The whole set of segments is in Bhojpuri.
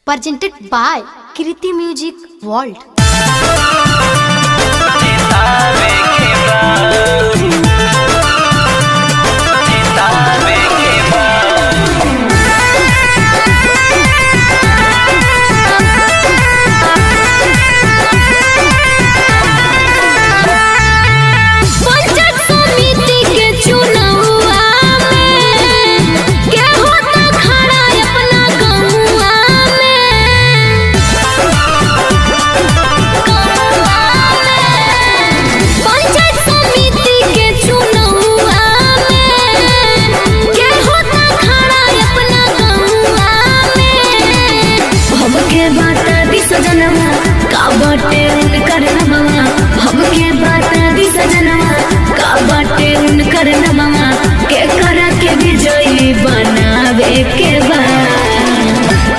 presented by Kriti Music World.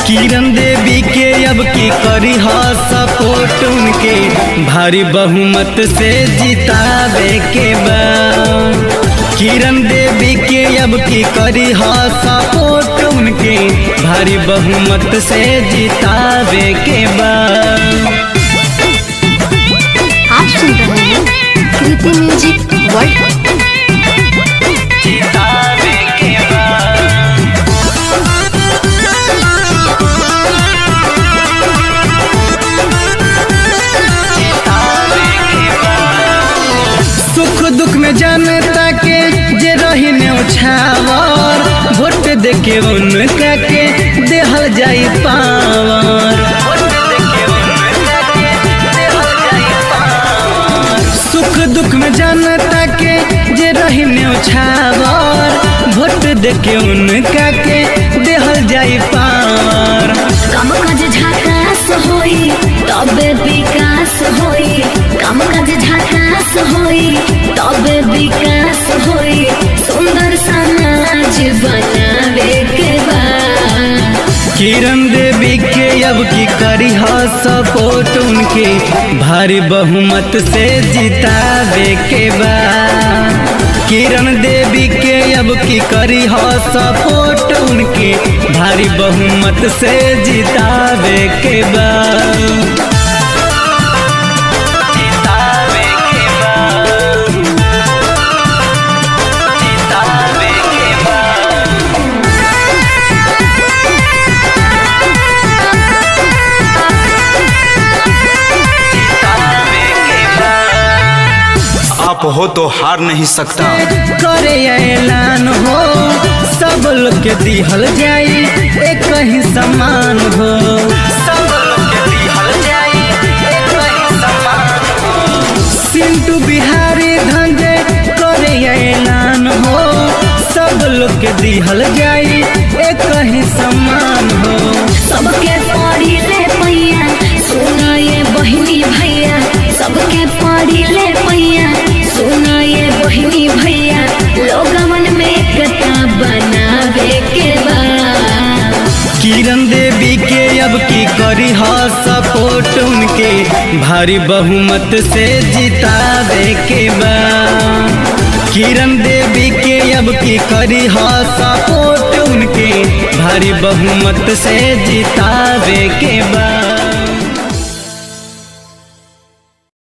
Kiran Devi के अब की करी हा सपोर्ट उनके भारी बहुमत से जितावे के बा। किरण देवी के अब की करी हा सपोर्ट उनके भारी बहुमत से जितावे के बा। आप सुन रहे हैं कृति म्यूजिक वर्ल्ड। सुख दुख में जनता के जे रही न्यौछावर वोट देके उनका के देहल जाई पावर। सुख दुख में जनता के जे रही न्यौछावर वोट देके उनका के देहल जाई पावर। काम काज झकास होई तबे विकास होई, काम काज झकास होई तबे विकास होई, सुंदर समाज बनावे के बा। किरण देवी के अब की करी हा सपोर्ट उनके भारी बहुमत से जितावे के बा। किरण देवी के अब की करी हा सपोर्ट उनके भारी बहुमत से जितावे के बा। आप हो तो हार नहीं सकता। करे ऐलान हो सब लोग के दिहल जाई एक ही समान हो। सब लोग के दिहल जाई एक ही समान हो। सिंटू बिहारी धंधे करे ऐलान हो सब लोग के दिहल जाई एक ही समान हो। सबके पढ़ी ले पैया सुना ये बहिनी भैया, सबके पढ़ी ले पैया सुना ये बहिनी भैया, लोगमन में एकता बनावे के बा। किरण देवी के अब की करी हा सपोर्ट उनके भारी बहुमत से जितावे के बा। किरण देवी के अब की करी हा सपोर्ट उनके भारी बहुमत से जितावे के बा।